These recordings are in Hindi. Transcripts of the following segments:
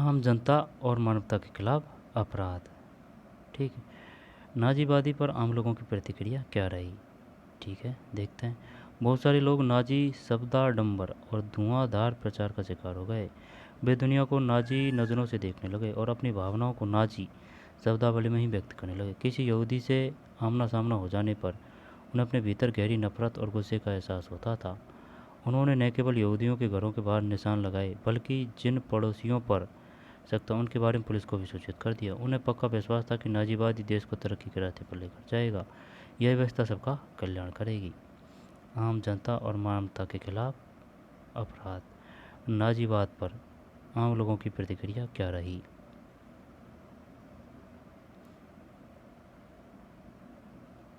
आम जनता और मानवता के खिलाफ अपराध। ठीक है। नाजीवादी पर आम लोगों की प्रतिक्रिया क्या रही? ठीक है, देखते हैं। बहुत सारे लोग नाजी शब्दाडंबर और धुआंधार प्रचार का शिकार हो गए। वे दुनिया को नाजी नज़रों से देखने लगे और अपनी भावनाओं को नाजी शब्दावली में ही व्यक्त करने लगे। किसी यहूदी से आमना सामना हो जाने पर उन्हें अपने भीतर गहरी नफरत और गुस्से का एहसास होता था। उन्होंने न केवल यहूदियों के घरों के बाहर निशान लगाए, बल्कि जिन पड़ोसियों पर सकता उनके बारे में पुलिस को भी सूचित कर दिया। उन्हें पक्का विश्वास था कि नाजीवादी देश को तरक्की के रास्ते पर लेकर जाएगा। यह व्यवस्था सबका कल्याण करेगी। आम जनता और मानवता के खिलाफ अपराध। नाजीवाद पर आम लोगों की प्रतिक्रिया क्या रही?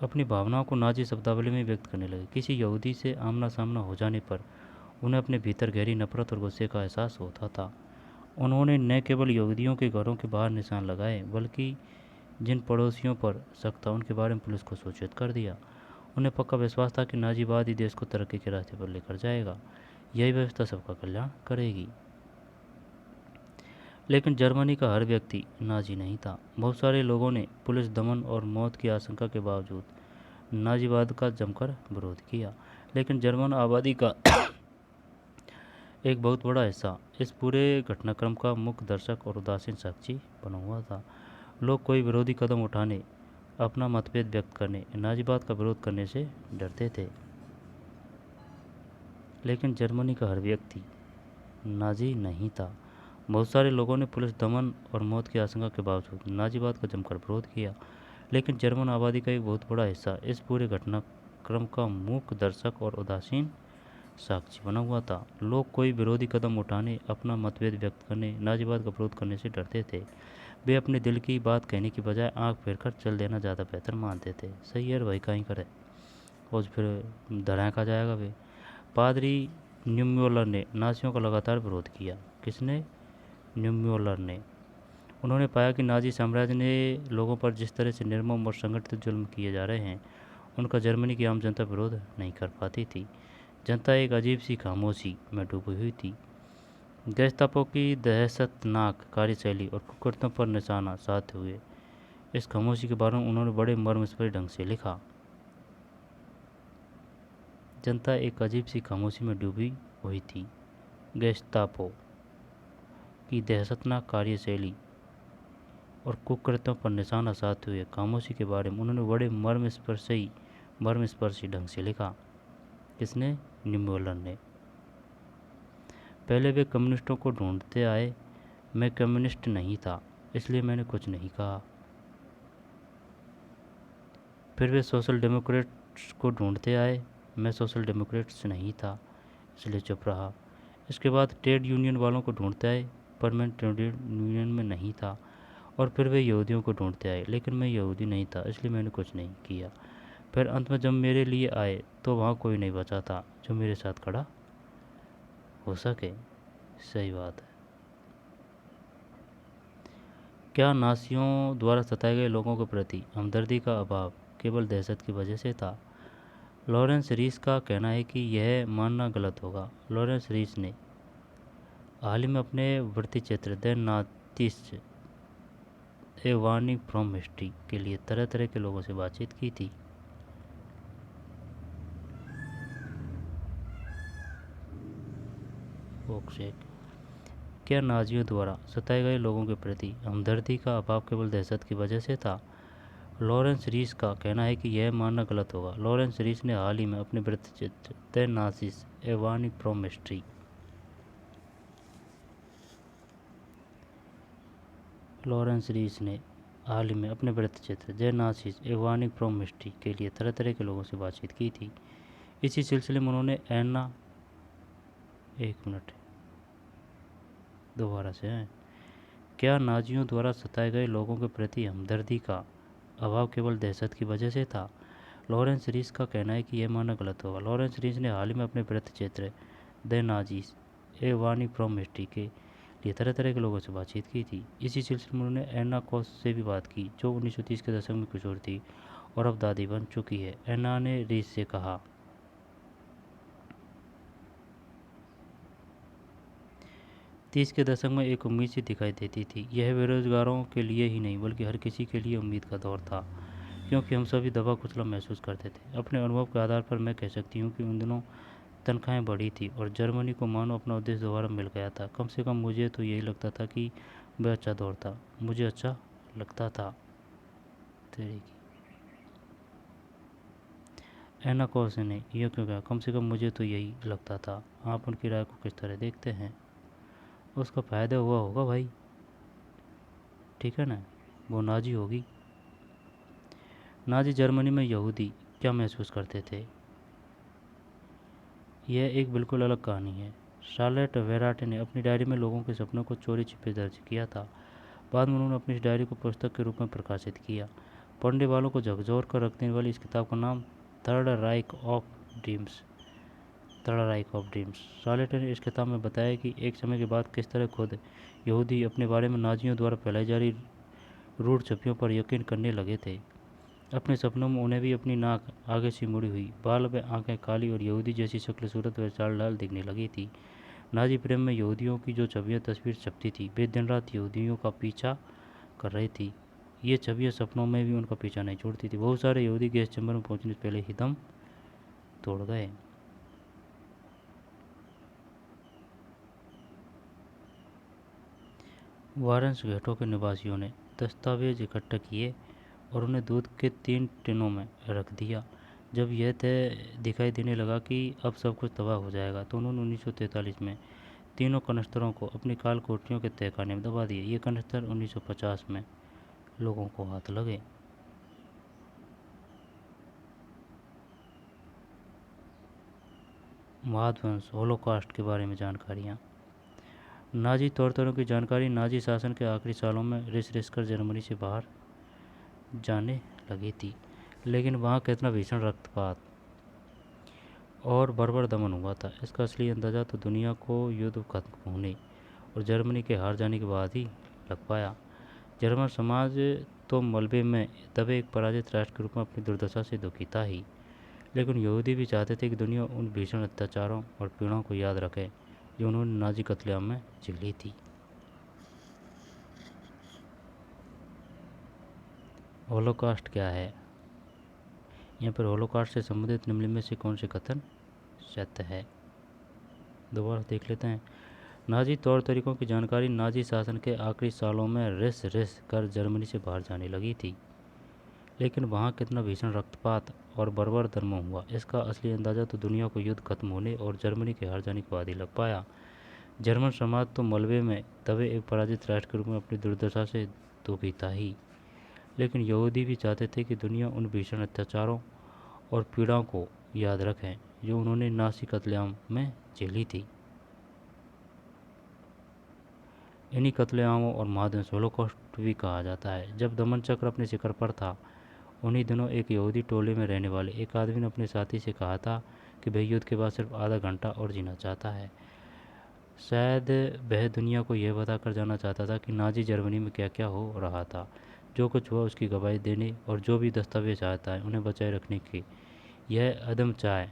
अपनी भावनाओं को नाजी शब्दावली में व्यक्त करने लगे। किसी यहूदी से आमना सामना हो जाने पर उन्हें अपने भीतर गहरी नफरत और गुस्से का एहसास होता था। उन्होंने न केवल यहूदियों के घरों के बाहर निशान लगाए, बल्कि जिन पड़ोसियों पर शक था उनके बारे में पुलिस को सूचित कर दिया। उन्हें पक्का विश्वास था कि नाजीवाद ही देश को तरक्की के रास्ते पर लेकर जाएगा। यही व्यवस्था सबका कल्याण करेगी। लेकिन जर्मनी का हर व्यक्ति नाजी नहीं था। बहुत सारे लोगों ने पुलिस दमन और मौत की आशंका के बावजूद नाजीवाद का जमकर विरोध किया। लेकिन जर्मन आबादी का एक बहुत बड़ा हिस्सा इस पूरे घटनाक्रम का मुख्य दर्शक और उदासीन साक्षी बना हुआ था। लोग कोई विरोधी कदम उठाने, अपना मतभेद व्यक्त करने, नाजीवाद का विरोध करने से डरते थे। लेकिन जर्मनी का हर व्यक्ति नाजी नहीं था। बहुत सारे लोगों ने पुलिस दमन और मौत की आशंका के बावजूद नाजीवाद का जमकर विरोध किया। लेकिन जर्मन आबादी का एक बहुत बड़ा हिस्सा इस पूरे घटनाक्रम का मूक दर्शक और उदासीन साक्षी बना हुआ था। लोग कोई विरोधी कदम उठाने, अपना मतभेद व्यक्त करने, नाजीवाद का विरोध करने से डरते थे। वे अपने दिल की बात कहने की बजाय आंख फेर कर चल देना ज़्यादा बेहतर मानते थे। सही है भाई, कहीं करे और फिर धराया खा जाएगा वे। पादरी न्यूम्योलर ने नाजियों का लगातार विरोध किया। किसने? न्यूम्योलर ने। उन्होंने पाया कि नाजी साम्राज्य ने लोगों पर जिस तरह से निर्मम और संगठित जुल्म किए जा रहे हैं, उनका जर्मनी की आम जनता विरोध नहीं कर पाती थी। जनता एक अजीब सी खामोशी में डूबी हुई थी। गैस्टापो की दहशतनाक कार्यशैली और कुकृत्यों पर निशाना साधते हुए इस खामोशी के बारे में उन्होंने बड़े मर्मस्पर्शी ढंग से लिखा। जनता एक अजीब सी खामोशी में डूबी हुई थी। गैस्टापो की दहशतनाक कार्यशैली और कुकृत्यों पर निशाना साधते हुए खामोशी के बारे में उन्होंने बड़े मर्मस्पर्शी ढंग से लिखा। किसने? न्यूम्योलर ने। पहले वे कम्युनिस्टों को ढूंढते आए। मैं कम्युनिस्ट नहीं था, इसलिए मैंने कुछ नहीं कहा। फिर वे सोशल डेमोक्रेट्स को ढूंढते आए। मैं सोशल डेमोक्रेट्स नहीं था, इसलिए चुप रहा। इसके बाद ट्रेड यूनियन वालों को ढूंढते आए, पर मैं ट्रेड यूनियन में नहीं था। और फिर वे यहूदियों को ढूंढते आए, लेकिन मैं यहूदी नहीं था, इसलिए मैंने कुछ नहीं किया। फिर अंत में जब मेरे लिए आए तो वहाँ कोई नहीं बचा था जो मेरे साथ खड़ा हो सके। सही बात है। क्या नाज़ियों द्वारा सताए गए लोगों के प्रति हमदर्दी का अभाव केवल दहशत की वजह से था? लॉरेंस रीस का कहना है कि यह मानना गलत होगा। लॉरेंस रीस ने हाल ही में अपने वृत्ति चित्र the Nazis a warning from history के लिए तरह तरह के लोगों से बातचीत की थी। क्या नाजियों द्वारा सताए गए लोगों के प्रति हमदर्दी का अभाव केवल दहशत की वजह से था? लॉरेंस रीस का कहना है कि यह मानना गलत होगा। लॉरेंस रीस ने हाल ही में अपने वृत्तचित्र the Nazis a warning from history Laurence Rees ने हाल ही में अपने वृत्तचित्र the Nazis a warning from history के लिए तरह तरह के लोगों से बातचीत की थी। इसी सिलसिले में उन्होंने एना एक मिनट दोबारा से हैं। क्या नाजियों द्वारा सताए गए लोगों के प्रति हमदर्दी का अभाव केवल दहशत की वजह से था? लॉरेंस रीस का कहना है कि यह मानना गलत होगा। लॉरेंस रीस ने हाल ही में अपने वृत्तचित्र the Nazis A warning from history के लिए तरह तरह के लोगों से बातचीत की थी। इसी सिलसिले में उन्होंने एना कोस से भी बात की, जो 1930 के दशक में किशोर थी और अब दादी बन चुकी है। एना ने रीस से कहा, 30 के दशक में एक उम्मीद सी दिखाई देती थी। यह बेरोजगारों के लिए ही नहीं बल्कि हर किसी के लिए उम्मीद का दौर था, क्योंकि हम सभी दबा कुचला महसूस करते थे। अपने अनुभव के आधार पर मैं कह सकती हूँ कि उन दिनों तनख्वाहें बढ़ी थी और जर्मनी को मानो अपना उद्देश्य दोबारा मिल गया था। कम से कम मुझे तो यही लगता था कि वह अच्छा दौर था। मुझे अच्छा लगता था। तेरी की ऐना कौर से ने यह क्यों कहा? कम से कम मुझे तो यही लगता था। आप उनकी राय को किस तरह देखते हैं? उसका फ़ायदा हुआ होगा भाई, ठीक है ना। वो नाजी होगी। नाजी जर्मनी में यहूदी क्या महसूस करते थे, यह एक बिल्कुल अलग कहानी है। शार्लेट वेराटे ने अपनी डायरी में लोगों के सपनों को चोरी छिपे दर्ज किया था। बाद में उन्होंने अपनी इस डायरी को पुस्तक के रूप में प्रकाशित किया। पढ़ने वालों को झकझोर कर रखने वाली इस किताब का नाम third Raika of dreams Charlotte ने इस किताब में बताया कि एक समय के बाद किस तरह खुद यहूदी अपने बारे में नाजियों द्वारा फैलाई जा रही रूढ़ छवियों पर यकीन करने लगे थे। अपने सपनों में उन्हें भी अपनी नाक आगे से मुड़ी हुई, बाल व आंखें काली और यहूदी जैसी शक्ल सूरत व चाल ढाल दिखने लगी थी। नाजी प्रेम में यहूदियों की जो छवियां तस्वीर छपती थी, वे दिन रात यहूदियों का पीछा कर रही थी। ये छवियां सपनों में भी उनका पीछा नहीं छोड़ती थी। बहुत सारे यहूदी गैस चैम्बर में पहुंचने से पहले ही दम तोड़ गए। वारंस घेटों के निवासियों ने दस्तावेज इकट्ठे किए और उन्हें दूध के 3 टिनों में रख दिया। जब यह तय दिखाई देने लगा कि अब सब कुछ तबाह हो जाएगा, तो उन्होंने 1943 में तीनों कनस्तरों को अपनी काल कोठरियों के तहखाने में दबा दिए। ये कनस्तर 1950 में लोगों को हाथ लगे। महाध्वंस होलोकास्ट के बारे में जानकारियाँ। नाजी तौर तरीकों की जानकारी नाजी शासन के आखिरी सालों में रिस कर जर्मनी से बाहर जाने लगी थी, लेकिन वहाँ कितना भीषण रक्तपात और बर्बर दमन हुआ था, इसका असली अंदाज़ा तो दुनिया को युद्ध खत्म होने और जर्मनी के हार जाने के बाद ही लग पाया। जर्मन समाज तो मलबे में दबे एक पराजित राष्ट्र के रूप में अपनी दुर्दशा से दुखी था ही, लेकिन यहूदी भी चाहते थे कि दुनिया उन भीषण अत्याचारों और पीड़ाओं को याद रखे जो उन्होंने नाजी कत्लेआम में झेली थी। होलोकास्ट क्या है? यहाँ पर होलोकास्ट से संबंधित निम्न में से कौन से कथन सत्य है? दोबारा देख लेते हैं। नाजी तौर तरीकों की जानकारी नाजी शासन के आखिरी सालों में रिस कर जर्मनी से बाहर जाने लगी थी, लेकिन वहाँ कितना भीषण रक्तपात और बर्बर दमन हुआ, इसका असली अंदाज़ा तो दुनिया को युद्ध खत्म होने और जर्मनी के हार जाने के बाद ही लग पाया। जर्मन समाज तो मलबे में दबे एक पराजित राष्ट्र के रूप में अपनी दुर्दशा से दुखी था ही, लेकिन यहूदी भी चाहते थे कि दुनिया उन भीषण अत्याचारों और पीड़ाओं को याद रखें जो उन्होंने नासी कत्लेआम में झेली थी। इन्हीं कत्लेआमों और महाध्वंस होलोकॉस्ट भी कहा जाता है। जब दमन चक्र अपने शिखर पर था, उन्हीं दिनों एक यहूदी टोले में रहने वाले एक आदमी ने अपने साथी से कहा था कि वह युद्ध के बाद सिर्फ आधा घंटा और जीना चाहता है। शायद वह दुनिया को यह बताकर जाना चाहता था कि नाजी जर्मनी में क्या क्या हो रहा था। जो कुछ हुआ उसकी गवाही देने और जो भी दस्तावेज आता है उन्हें बचाए रखने की यह अदम चाह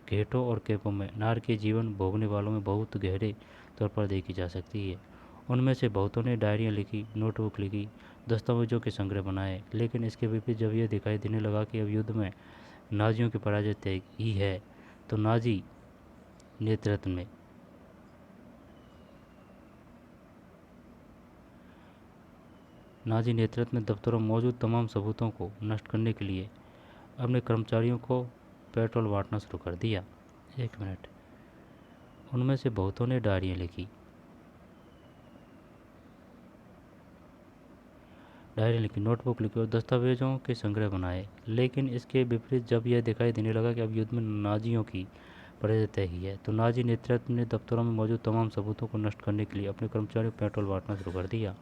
घेटों और कैपों में नारकीय जीवन भोगने वालों में बहुत गहरे तौर पर देखी जा सकती है। उनमें से बहुतों ने डायरियाँ लिखी, नोटबुक लिखी, दस्तावेजों के संग्रह बनाए, लेकिन इसके विपरीत जब यह दिखाई देने लगा कि अब युद्ध में नाजियों की पराजय तय ही है, तो नाजी नेतृत्व में दफ्तरों में मौजूद तमाम सबूतों को नष्ट करने के लिए अपने कर्मचारियों को पेट्रोल बांटना शुरू कर दिया। एक मिनट। उनमें से बहुतों ने डायरियाँ लिखी, नोटबुक लिखी और दस्तावेजों के संग्रह बनाए, लेकिन इसके विपरीत जब यह दिखाई देने लगा कि अब युद्ध में नाजियों की पराजय तय ही है, तो नाजी नेतृत्व ने दफ्तरों में मौजूद तमाम सबूतों को नष्ट करने के लिए अपने कर्मचारियों को पेट्रोल बांटना शुरू कर दिया।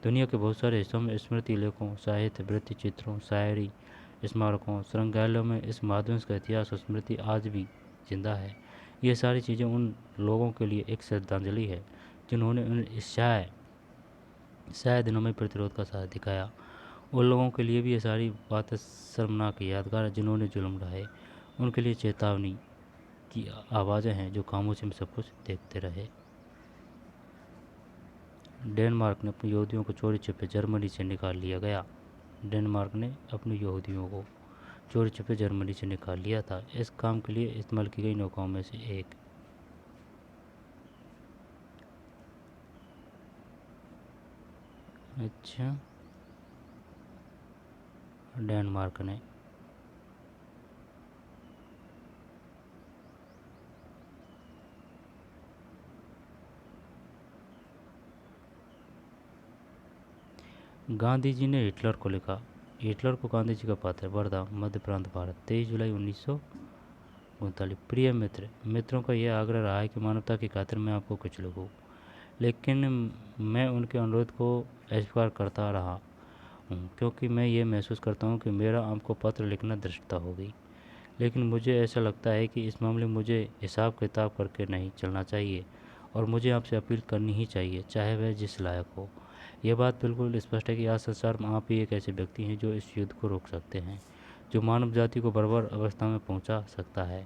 दुनिया के बहुत सारे हिस्सों में स्मृति लेखों, साहित्य, वृत्ति चित्रों, शायरी, स्मारकों, संग्रहालयों में इस महाध्वंस का इतिहास और स्मृति आज भी जिंदा है। ये सारी चीज़ें उन लोगों के लिए एक श्रद्धांजलि है जिन्होंने इस शायद दिनों में प्रतिरोध का साथ दिखाया। उन लोगों के लिए भी ये सारी बातें शर्मनाक यादगार है जिन्होंने जुल्म ढाए। उनके लिए चेतावनी की आवाज़ें हैं जो खामोशी में सब कुछ देखते रहे। डेनमार्क ने अपने यहूदियों को चोरी छिपे जर्मनी से निकाल लिया गया। डेनमार्क ने अपने यहूदियों को चोरी छिपे जर्मनी से निकाल लिया था। इस काम के लिए इस्तेमाल की गई नौकाओं में से एक। अच्छा, डेनमार्क ने। गांधी जी ने हिटलर को लिखा। हिटलर को गांधी जी का पत्र। वर्धा, मध्य प्रांत, भारत, 23 जुलाई 1939। प्रिय मित्र, मित्रों का यह आग्रह रहा है कि मानवता की खातिर मैं आपको कुछ लिखूं, लेकिन मैं उनके अनुरोध को अस्वीकार करता रहा हूँ, क्योंकि मैं ये महसूस करता हूँ कि मेरा आपको पत्र लिखना धृष्टता होगी। लेकिन मुझे ऐसा लगता है कि इस मामले में मुझे हिसाब किताब करके नहीं चलना चाहिए, और मुझे आपसे अपील करनी ही चाहिए, चाहे वह जिस लायक हो। यह बात बिल्कुल स्पष्ट है कि आज संसार में आप ही एक ऐसे व्यक्ति हैं जो इस युद्ध को रोक सकते हैं, जो मानव जाति को बर्बर अवस्था में पहुंचा सकता है।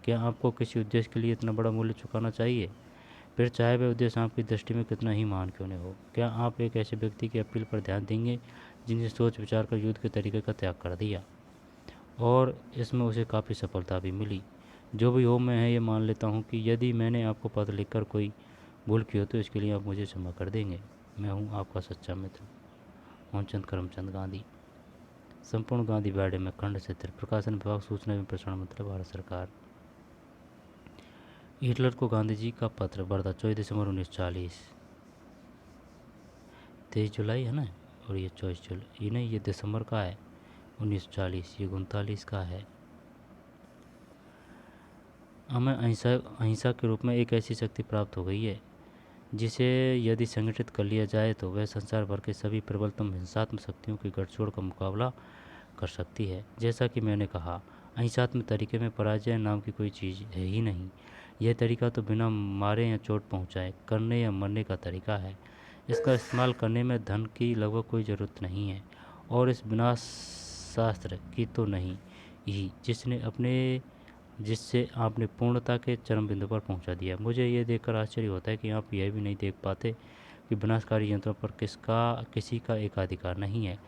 क्या आपको किसी उद्देश्य के लिए इतना बड़ा मूल्य चुकाना चाहिए, फिर चाहे वह उद्देश्य आपकी दृष्टि में कितना ही महान क्यों न हो? क्या आप एक ऐसे व्यक्ति की अपील पर ध्यान देंगे जिनने सोच विचार कर युद्ध के तरीके का त्याग कर दिया, और इसमें उसे काफ़ी सफलता भी मिली? जो भी हो, मैं ये मान लेता हूँ कि यदि मैंने आपको पत्र लिखकर कोई भूल की हो तो इसके लिए आप मुझे क्षमा कर देंगे। मैं हूँ आपका सच्चा मित्र, मोहनचंद करमचंद गांधी। संपूर्ण गांधी बैडे में खंड से प्रकाशन विभाग, सूचना एवं प्रसारण मंत्रालय, भारत सरकार। हिटलर को गांधी जी का पत्र। वर्धा, 24 दिसंबर 1940। 23 जुलाई है ना, और ये 24 जुलाई, ये नहीं, ये दिसंबर का है 1940, ये 39 का है। हमें अहिंसा अहिंसा के रूप में एक ऐसी शक्ति प्राप्त हो गई है जिसे यदि संगठित कर लिया जाए तो वह संसार भर के सभी प्रबलतम हिंसात्मक शक्तियों की गठजोड़ का मुकाबला कर सकती है। जैसा कि मैंने कहा, अहिंसात्मक तरीके में पराजय नाम की कोई चीज़ है ही नहीं। यह तरीका तो बिना मारे या चोट पहुंचाए करने या मरने का तरीका है। इसका इस्तेमाल करने में धन की लगभग कोई ज़रूरत नहीं है, और इस विनाश शास्त्र की तो नहीं ही जिससे आपने पूर्णता के चरम बिंदु पर पहुंचा दिया। मुझे ये देखकर आश्चर्य होता है कि आप यह भी नहीं देख पाते कि विनाशकारी यंत्रों पर किसी का एकाधिकार नहीं है।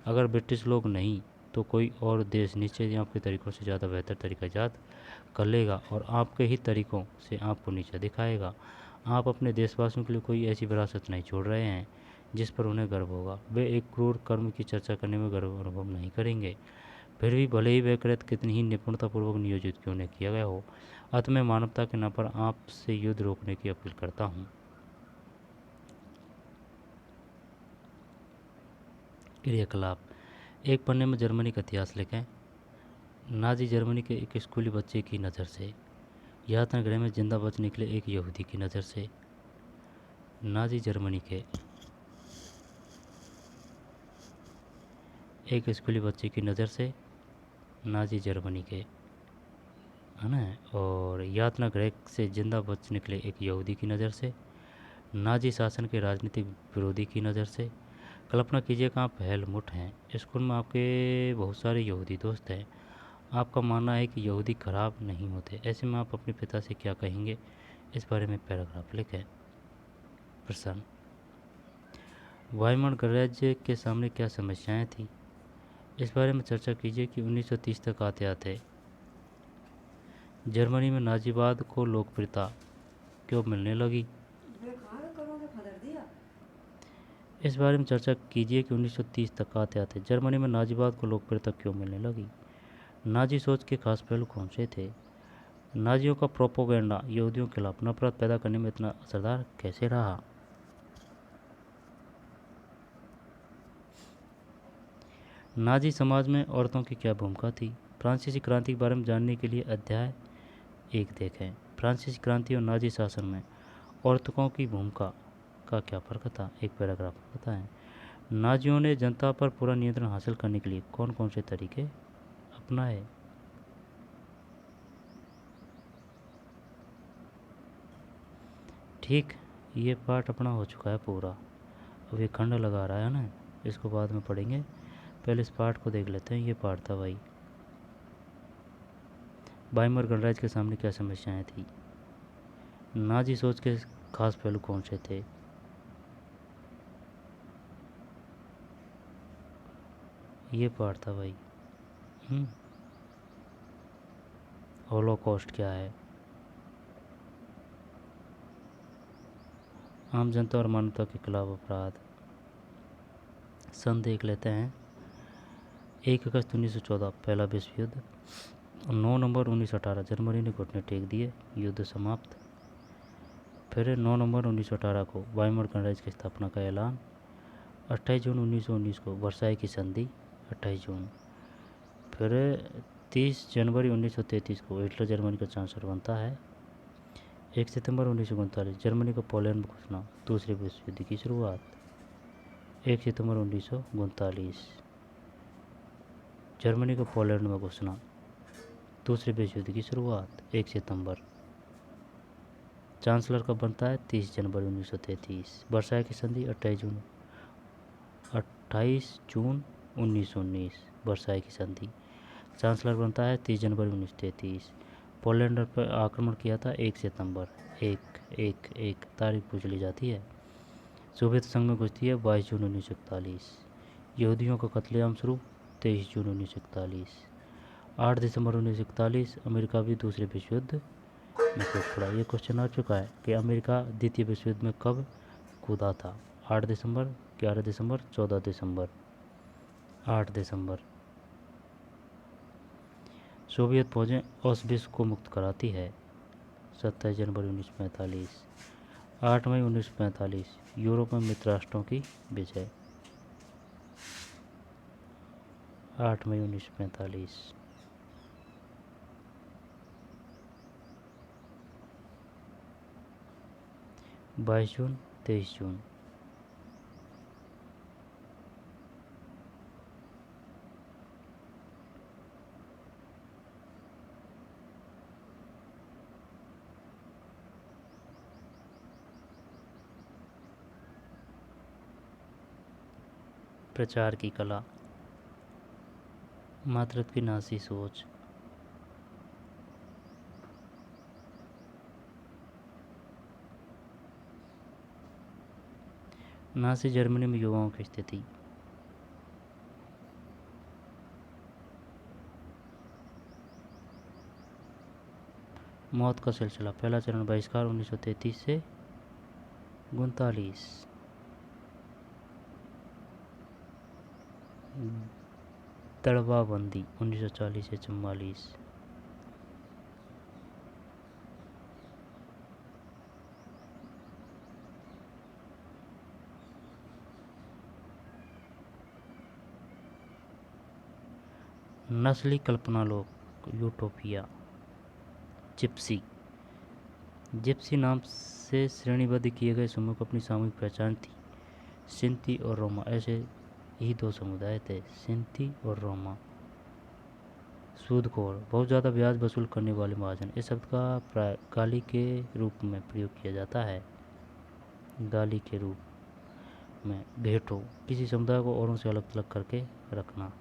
अगर ब्रिटिश लोग नहीं तो कोई और देश निश्चय ही आपके तरीक़ों से ज़्यादा बेहतर तरीका ईजाद कर लेगा, और आपके ही तरीक़ों से आपको नीचा दिखाएगा। आप अपने देशवासियों के लिए कोई ऐसी विरासत नहीं छोड़ रहे हैं जिस पर उन्हें गर्व होगा। वे एक क्रूर कर्म की चर्चा करने में गर्व अनुभव नहीं करेंगे, फिर भी भले ही वह कृत्य कितनी ही निपुणतापूर्वक नियोजित क्यों न किया गया हो। अतः मैं मानवता के नाम पर आपसे युद्ध रोकने की अपील करता हूँ। क्रियाकलाप। एक पन्ने में जर्मनी का इतिहास लिखें। नाजी जर्मनी के एक स्कूली बच्चे की नज़र से। यातना गृह में जिंदा बच निकले एक यहूदी की नज़र से। नाजी जर्मनी के एक स्कूली बच्चे की नज़र से, नाजी जर्मनी के, है ना, और यातना गृह से जिंदा बच निकले एक यहूदी की नज़र से, नाजी शासन के राजनीतिक विरोधी की नज़र से। कल्पना कीजिए कि आप हेलमुट हैं। स्कूल में आपके बहुत सारे यहूदी दोस्त हैं। आपका मानना है कि यहूदी खराब नहीं होते। ऐसे में आप अपने पिता से क्या कहेंगे? इस बारे में पैराग्राफ लिखें। प्रश्न। वायुमंडल गणराज्य के सामने क्या समस्याएं थी? इस बारे में चर्चा कीजिए कि 1930 तक आते आते जर्मनी में नाजीवाद को लोकप्रियता क्यों मिलने लगी। इस बारे में चर्चा कीजिए कि 1930 तक आते आते जर्मनी में नाजीवाद को लोकप्रियता क्यों मिलने लगी। नाजी सोच के खास पहलू कौन से थे? नाजियों का प्रोपोगेंडा यहूदियों के खिलाफ नफरत पैदा करने में इतना असरदार कैसे रहा? नाजी समाज में औरतों की क्या भूमिका थी? फ्रांसीसी क्रांति के बारे में जानने के लिए अध्याय 1 देखें। फ्रांसीसी क्रांति और नाजी शासन में औरतों की भूमिका का क्या फ़र्क था? एक पैराग्राफ बताएं। नाजियों ने जनता पर पूरा नियंत्रण हासिल करने के लिए कौन कौन से तरीके अपनाए? ठीक, ये पाठ अपना हो चुका है पूरा। अब ये खंड लगा रहा है ना, इसको बाद में पढ़ेंगे, पहले इस पाठ को देख लेते हैं। ये पाठ था भाई, वायुमंडल गणराज्य के सामने क्या समस्याएं थी, नाजी सोच के खास पहलू कौन से थे, ये पार्ट था भाई। होलोकॉस्ट क्या है? आम जनता और मानवता के खिलाफ अपराध। सन देख लेते हैं। 1 अगस्त 1914 पहला विश्व युद्ध। 9 नवंबर 1918 जर्मनी ने घुटने टेक दिए, युद्ध समाप्त। फिर 9 नवंबर 1918 को वाइमर गणराज्य की स्थापना का ऐलान। 28 जून 1919 को वर्साई की संधि, 28 जून। फिर 30 जनवरी 1933 को हिटलर जर्मनी का चांसलर बनता है। 1 सितंबर 1939 जर्मनी को पोलैंड में घुसना, दूसरे विश्व युद्ध की शुरुआत। 1 सितंबर 1939 जर्मनी को पोलैंड में घुसना, दूसरे विश्व युद्ध की शुरुआत। 1 सितंबर। चांसलर कब बनता है? 30 जनवरी 1933। वर्साई की संधि 28 जून 1919 वर्साई की संधि। चांसलर बनता है 30 जनवरी 1933। पोलैंड पर आक्रमण किया था 1 सितंबर। एक तारीख पूछ ली जाती है। सोवियत संघ में घुसती है 22 जून 1941। यहूदियों का कत्लेआम शुरू 23 जून 1941। 8 दिसंबर 1941 अमेरिका भी दूसरे विश्व युद्ध में कूद पड़ा। ये क्वेश्चन आ चुका है कि अमेरिका द्वितीय विश्व युद्ध में कब कूदा था? 8 दिसंबर, 11 दिसंबर, 14 दिसंबर। 8 दिसंबर। सोवियत फौजें ऑस्विट्ज़ को मुक्त कराती है 27 जनवरी 1945। 8 मई 1945 यूरोप में मित्र राष्ट्रों की विजय। 8 मई 1945। 22 जून, 23 जून। प्रचार की कला, मातृत्व की नासी सोच। नासी जर्मनी में युवाओं की स्थिति। मौत का सिलसिला, पहला चरण बहिष्कार 1933 से 39। दड़वाबंदी 1940 से 44। नस्ली कल्पना लोक, यूटोपिया। जिप्सी। जिप्सी नाम से श्रेणीबद्ध किए गए समूह को अपनी सामूहिक पहचान थी। सिंथी और रोमा, ऐसे ही दो समुदाय थे, सिंथी और रोमा। सूदखोर, बहुत ज़्यादा ब्याज वसूल करने वाले महाजन। इस शब्द का प्राय गाली के रूप में प्रयोग किया जाता है। गाली के रूप में। भेंटो, किसी समुदाय को औरों से अलग थलग करके रखना।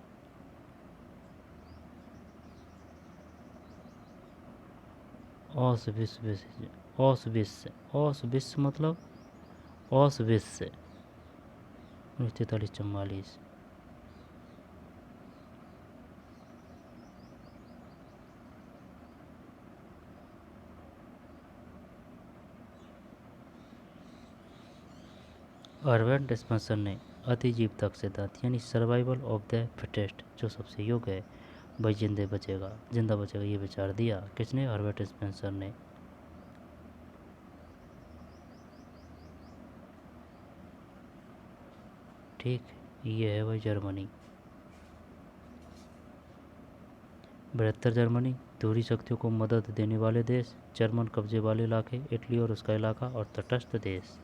औसविश्य, औसविश्य मतलब औसविश्य 1943-44। हर्बर्ट स्पेंसर ने अतिजीवता सिद्धांत यानी सर्वाइवल ऑफ द फिटेस्ट, जो सबसे योग्य है वही जिंदा बचेगा, ये विचार दिया। किसने? हर्बर्ट स्पेंसर ने। ठीक, ये है वही जर्मनी। बृहत्तर जर्मनी, दोहरी शक्तियों को मदद देने वाले देश, जर्मन कब्जे वाले इलाके, इटली और उसका इलाका, और तटस्थ देश।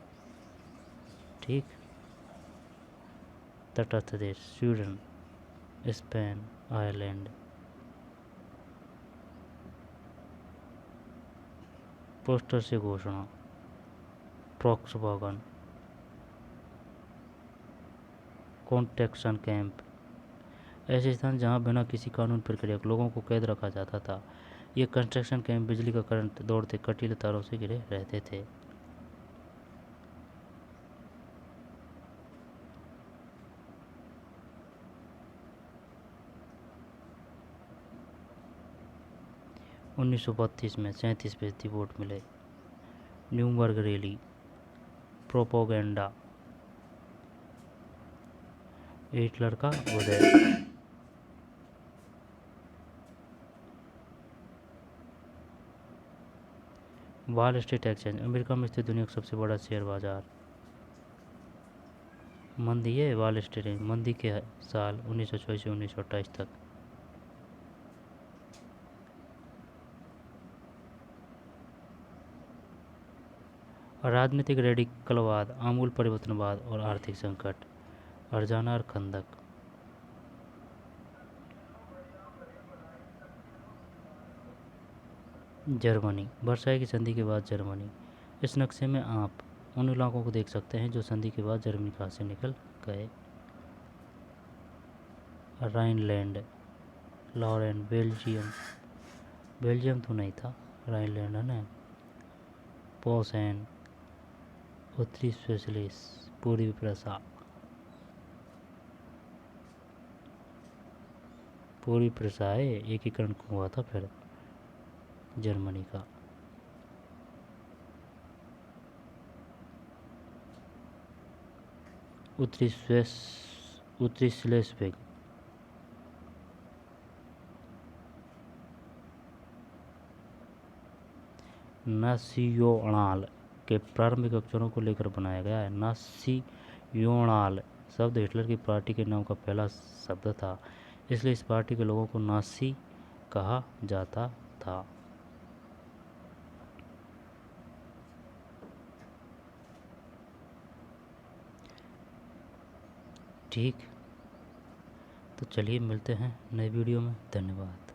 ठीक, तटस्थ देश, स्वीडन, स्पेन, आयरलैंड। पोस्टर से घोषणा, प्रोक्सवागन। कॉन्टेक्शन कैंप, ऐसे स्थान जहां बिना किसी कानून प्रक्रिया के लोगों को कैद रखा जाता था। ये कंस्ट्रक्शन कैंप बिजली का करंट दौड़ते कटीले तारों से घिरे रहते थे। 1932 में 37% वोट मिले। न्यूरम्बर्ग रैली, प्रोपोगेंडा, हिटलर का उदय। वॉल स्ट्रीट एक्सचेंज, अमेरिका में स्थित दुनिया का सबसे बड़ा शेयर बाजार। मंदी है वॉल स्ट्रीट, मंदी के साल 1924 से 1928 तक। राजनीतिक रेडिकलवाद, आमूल परिवर्तनवाद और आर्थिक संकट। अरजाना और खंदक। जर्मनी, वर्साई की संधि के बाद जर्मनी। इस नक्शे में आप उन इलाकों को देख सकते हैं जो संधि के बाद जर्मनी का हाथ से निकल गए। राइनलैंड, लॉरेन, बेल्जियम, बेल्जियम तो नहीं था, राइनलैंड है ना। पोसेन, उत्तरी स्विट्जरलैंड, पूर्वी प्रसा, पूर्वी प्रसाए एकीकरण हुआ था फिर जर्मनी का। उत्तरी स्लेस्विग, नासियोनाल के प्रारंभिक अक्षरों को लेकर बनाया गया है। नासियोनाल शब्द हिटलर की पार्टी के नाम का पहला शब्द था, इसलिए इस पार्टी के लोगों को नासी कहा जाता था। ठीक, तो चलिए मिलते हैं नए वीडियो में। धन्यवाद।